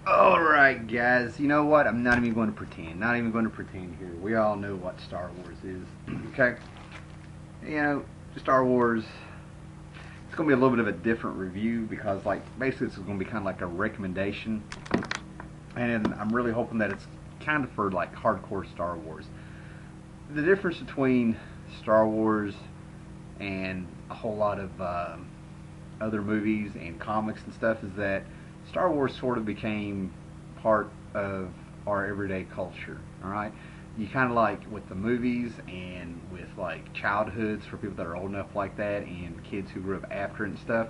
Alright, guys, you know what? I'm not even going to pretend. Not even going to pretend here. We all know what Star Wars is. Okay? You know, Star Wars, it's going to be a little bit of a different review because, like, basically this is going to be kind of like a recommendation. And I'm really hoping that it's kind of for, like, hardcore Star Wars. The difference between Star Wars and a whole lot of other movies and comics and stuff is that Star Wars sort of became part of our everyday culture. All right, you kind of like with the movies and with like childhoods for people that are old enough like that, and kids who grew up after it and stuff.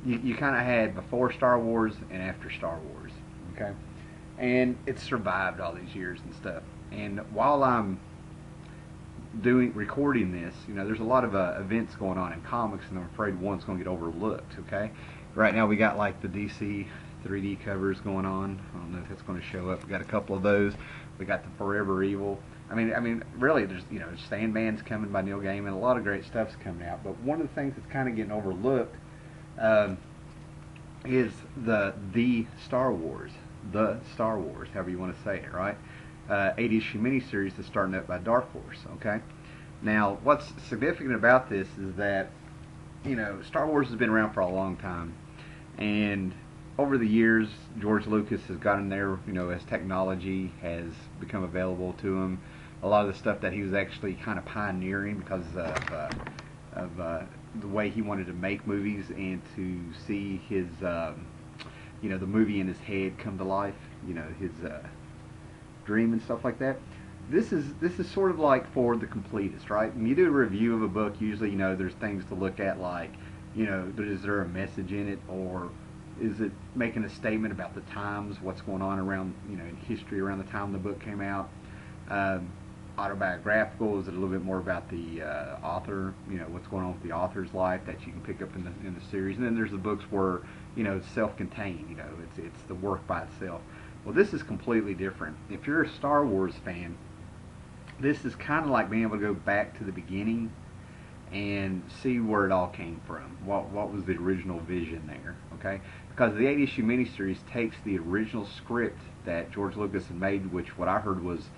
You kind of had before Star Wars and after Star Wars. Okay, and it's survived all these years and stuff. And while I'm recording this, you know, there's a lot of events going on in comics, and I'm afraid one's going to get overlooked. Okay, right now we got like the DC 3D covers going on. I don't know if that's going to show up. We got a couple of those. We got the Forever Evil. I mean, really, there's Sandman's coming by Neil Gaiman. A lot of great stuff's coming out. But one of the things that's kind of getting overlooked um, is the Star Wars, however you want to say it, right? 8-issue miniseries that's starting up by Dark Horse. Okay. Now, what's significant about this is that Star Wars has been around for a long time, and over the years, George Lucas has gotten there, as technology has become available to him. A lot of the stuff that he was actually kind of pioneering because of the way he wanted to make movies and to see his, the movie in his head come to life, his dream and stuff like that. This is sort of like for the completist, right? When you do a review of a book, usually, there's things to look at like, is there a message in it, or is it making a statement about the times, what's going on around, in history around the time the book came out? Autobiographical, is it a little bit more about the author, what's going on with the author's life that you can pick up in the series? And then there's the books where, it's self-contained, it's the work by itself. Well, this is completely different. If you're a Star Wars fan, this is kind of like being able to go back to the beginning and see where it all came from. What was the original vision there? Okay, because the 8-issue miniseries takes the original script that George Lucas had made, which what I heard was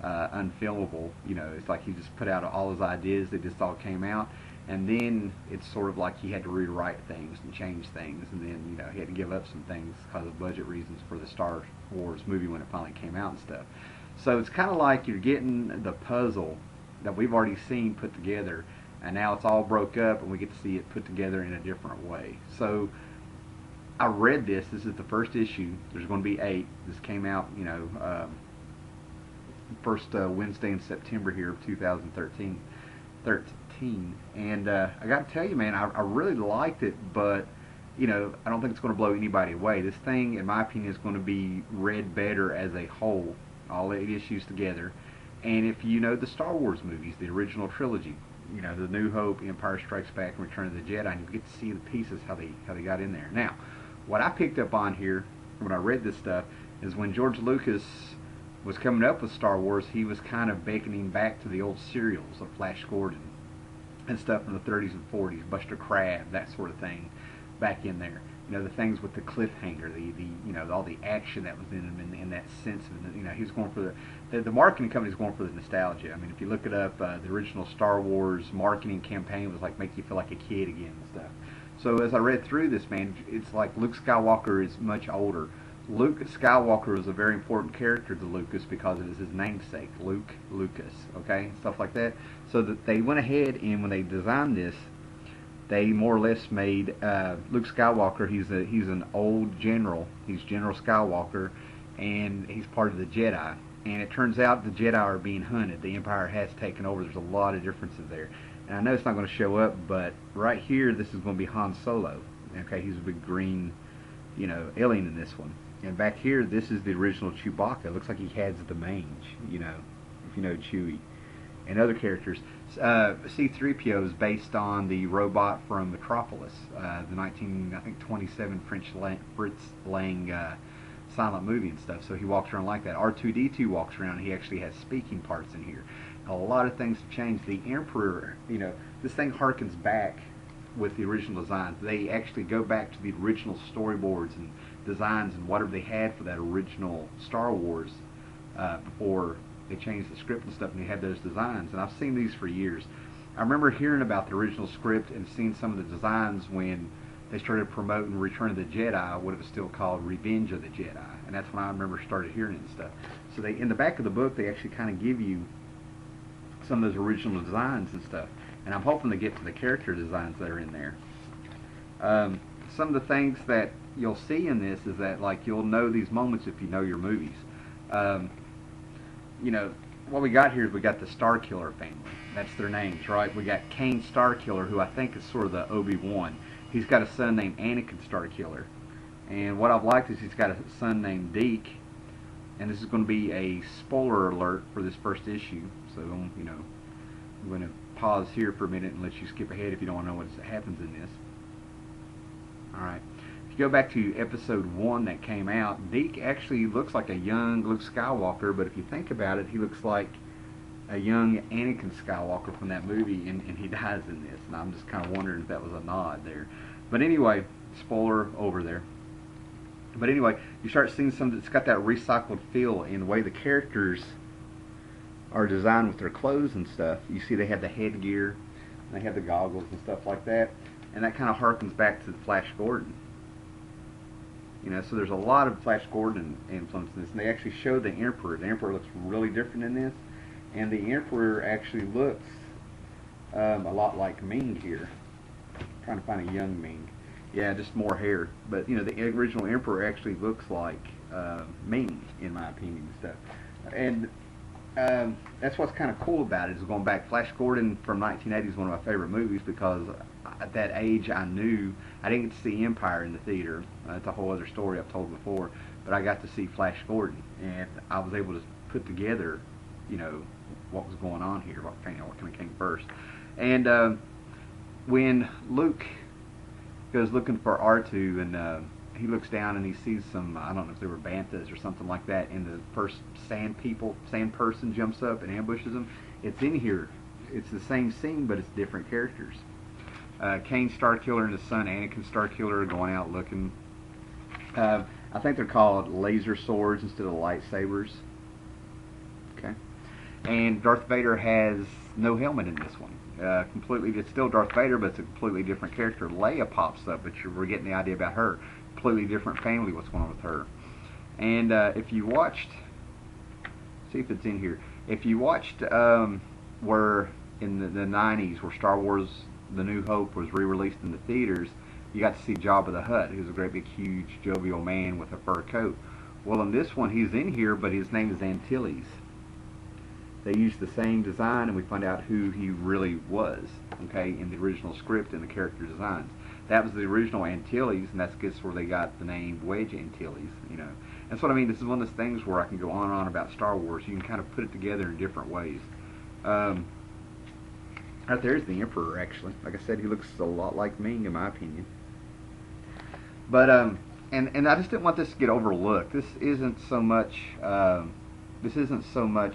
unfilmable. It's like he just put out all his ideas; they just all came out, and then it's sort of like he had to rewrite things and change things, and then he had to give up some things because of budget reasons for the Star Wars movie when it finally came out and stuff. So it's kind of like you're getting the puzzle that we've already seen put together, and now it's all broke up, and we get to see it put together in a different way. So I read this. This is the first issue. There's going to be 8. This came out, first Wednesday in September here of 2013. And I got to tell you, man, I really liked it, but I don't think it's going to blow anybody away. This thing, in my opinion, is going to be read better as a whole, all 8 issues together. And if you know the Star Wars movies, the original trilogy, the New Hope, Empire Strikes Back, and Return of the Jedi, and you get to see the pieces how they got in there. Now, what I picked up on here when I read this stuff is when George Lucas was coming up with Star Wars, he was kind of beckoning back to the old serials of Flash Gordon and stuff from the 30s and 40s, Buster Crabbe, that sort of thing, back in there. The things with the cliffhanger, the all the action that was in him, in that sense of he was going for the marketing company was going for the nostalgia. I mean, if you look it up, the original Star Wars marketing campaign was like make you feel like a kid again and stuff. So as I read through this, man, it's like Luke Skywalker is much older. Luke Skywalker was a very important character to Lucas because it is his namesake, Lucas, okay, stuff like that. So that they went ahead and when they designed this, they more or less made Luke Skywalker. He's an old general. He's General Skywalker, and he's part of the Jedi. And it turns out the Jedi are being hunted. The Empire has taken over. There's a lot of differences there. And I know it's not going to show up, but right here, this is going to be Han Solo. Okay, he's a big green, alien in this one. And back here, this is the original Chewbacca. It looks like he has the mange, if you know Chewie. And other characters. C-3PO is based on the robot from Metropolis, the 1927 Fritz Lang silent movie and stuff. So he walks around like that. R2-D2 walks around. He actually has speaking parts in here. A lot of things have changed. The Emperor, this thing harkens back with the original designs. They actually go back to the original storyboards and designs and whatever they had for that original Star Wars before they changed the script and stuff, and they had those designs. And I've seen these for years. I remember hearing about the original script and seeing some of the designs when they started promoting Return of the Jedi, what it was still called Revenge of the Jedi, and that's when I remember started hearing it and stuff. So they, in the back of the book, they actually kind of give you some of those original designs and stuff, and I'm hoping to get to the character designs that are in there. Some of the things that you'll see in this is that, like, you'll know these moments if you know your movies. You know, what we got here is we got the Starkiller family. That's their names, right? We got Kane Starkiller, who I think is sort of the Obi-Wan. He's got a son named Anakin Starkiller. And what I've liked is he's got a son named Deke. And this is going to be a spoiler alert for this first issue. So, you know, I'm going to pause here for a minute and let you skip ahead if you don't want to know what happens in this. Alright. If you go back to episode 1 that came out, Deke actually looks like a young Luke Skywalker, but if you think about it, he looks like a young Anakin Skywalker from that movie, and he dies in this. And I'm just kind of wondering if that was a nod there. But anyway, spoiler over there. But anyway, you start seeing some that's got that recycled feel in the way the characters are designed with their clothes and stuff. You see they have the headgear, and they have the goggles and stuff like that. And that kind of harkens back to the Flash Gordon. You know, so there's a lot of Flash Gordon influence in this. And they actually show the Emperor. The Emperor looks really different in this. And the Emperor actually looks a lot like Ming here. I'm trying to find a young Ming. Yeah, just more hair. But, you know, the original Emperor actually looks like Ming, in my opinion, and stuff. And that's what's kind of cool about it, is going back. Flash Gordon from 1980 is one of my favorite movies because at that age I didn't get to see Empire in the theater. That's a whole other story I've told before. But I got to see Flash Gordon, and I was able to put together, you know, what was going on here, what kind of came first. And when Luke goes looking for R2, and he looks down and he sees some, I don't know if they were banthas or something like that, and the first sand person jumps up and ambushes them. It's in here. It's the same scene, but it's different characters. Kane Starkiller and his son Anakin Starkiller are going out looking. I think they're called laser swords instead of lightsabers. Okay. And Darth Vader has no helmet in this one. Completely, it's still Darth Vader, but it's a completely different character. Leia pops up, but we're getting the idea about her. Completely different family, what's going on with her. And if you watched, see if it's in here. If you watched where in the 90s, where Star Wars The New Hope was re-released in the theaters, you got to see Jabba the Hutt, who's a great big huge jovial man with a fur coat. Well, in this one, he's in here, but his name is Antilles. They used the same design, and we find out who he really was, okay, in the original script and the character designs. That was the original Antilles, and that's where they got the name Wedge Antilles, you know. That's what I mean. This is one of those things where I can go on and on about Star Wars. You can kind of put it together in different ways. Right there's the Emperor, actually. Like I said, he looks a lot like Ming, in my opinion. But, and I just didn't want this to get overlooked. This isn't so much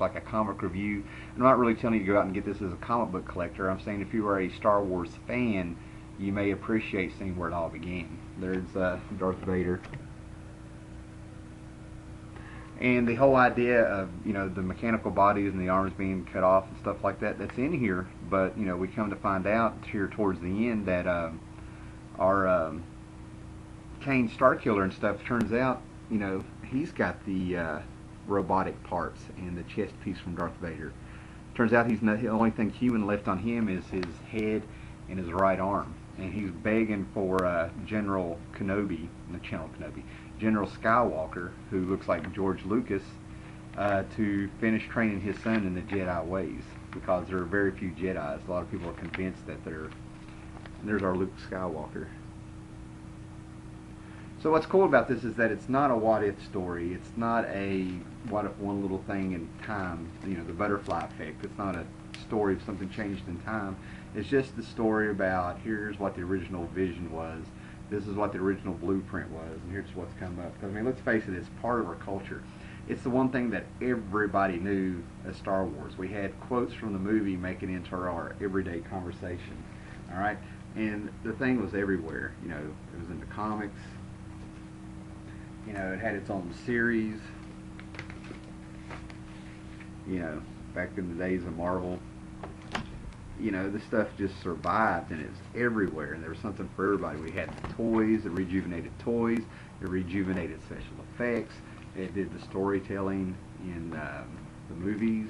like a comic review. I'm not really telling you to go out and get this as a comic book collector. I'm saying if you are a Star Wars fan, you may appreciate seeing where it all began. There's Darth Vader. And the whole idea of, you know, the mechanical bodies and the arms being cut off and stuff like that, that's in here. But, you know, we come to find out here towards the end that our Kane Starkiller and stuff, turns out, you know, he's got the robotic parts and the chest piece from Darth Vader. Turns out the only thing human left on him is his head and his right arm. And he's begging for General Kenobi, General Skywalker, who looks like George Lucas, to finish training his son in the Jedi ways, because there are very few Jedis. A lot of people are convinced that there's our Luke Skywalker. So what's cool about this is that it's not a what-if story. It's not a what if one little thing in time, you know, the butterfly effect. It's not a story of something changed in time. It's just the story about here's what the original vision was. This is what the original blueprint was, and here's what's come up. I mean, let's face it, it's part of our culture. It's the one thing that everybody knew as Star Wars. We had quotes from the movie making it into our everyday conversation. All right, and the thing was everywhere. You know, it was in the comics. You know, it had its own series. You know, back in the days of Marvel. You know, this stuff just survived and it's everywhere, and there was something for everybody. We had the toys, the rejuvenated toys, it rejuvenated special effects, it did the storytelling in the movies,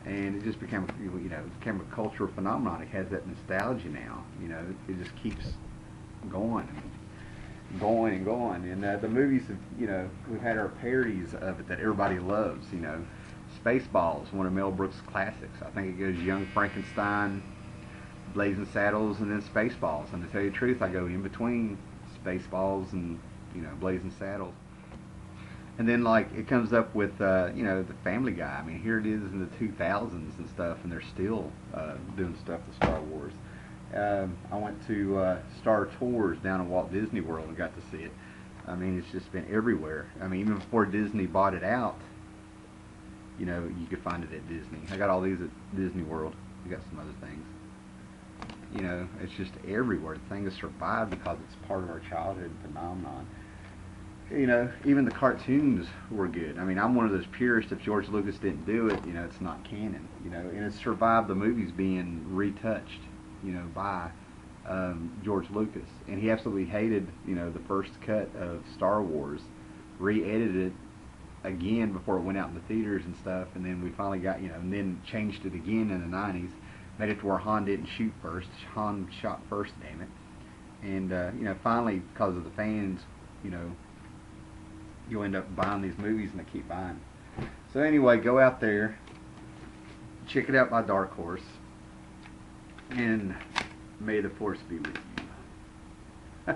and it just became, you know, it became a cultural phenomenon. It has that nostalgia now. You know, it just keeps going and going and going. And the movies have, you know, we've had our parodies of it that everybody loves. You know, Spaceballs, one of Mel Brooks' classics. I think it goes Young Frankenstein, Blazing Saddles, and then Spaceballs. And to tell you the truth, I go in between Spaceballs and, you know, Blazing Saddles. And then, like, it comes up with, you know, the Family Guy. I mean, here it is in the 2000s and stuff, and they're still doing stuff with Star Wars. I went to Star Tours down in Walt Disney World and got to see it. I mean, it's just been everywhere. I mean, even before Disney bought it out, you know, you could find it at Disney. I got all these at Disney World. I got some other things. You know, it's just everywhere. The thing has survived because it's part of our childhood phenomenon. You know, even the cartoons were good. I mean, I'm one of those purists. If George Lucas didn't do it, you know, it's not canon. You know, and it's survived the movies being retouched, you know, by George Lucas. And he absolutely hated, you know, the first cut of Star Wars, re-edited it again before it went out in the theaters and stuff, and then we finally got, you know, and then changed it again in the 90s, made it to where Han didn't shoot first. Han shot first, damn it. And, you know, finally, because of the fans, you know, you'll end up buying these movies and they keep buying. So anyway, go out there, check it out by Dark Horse, and may the Force be with you.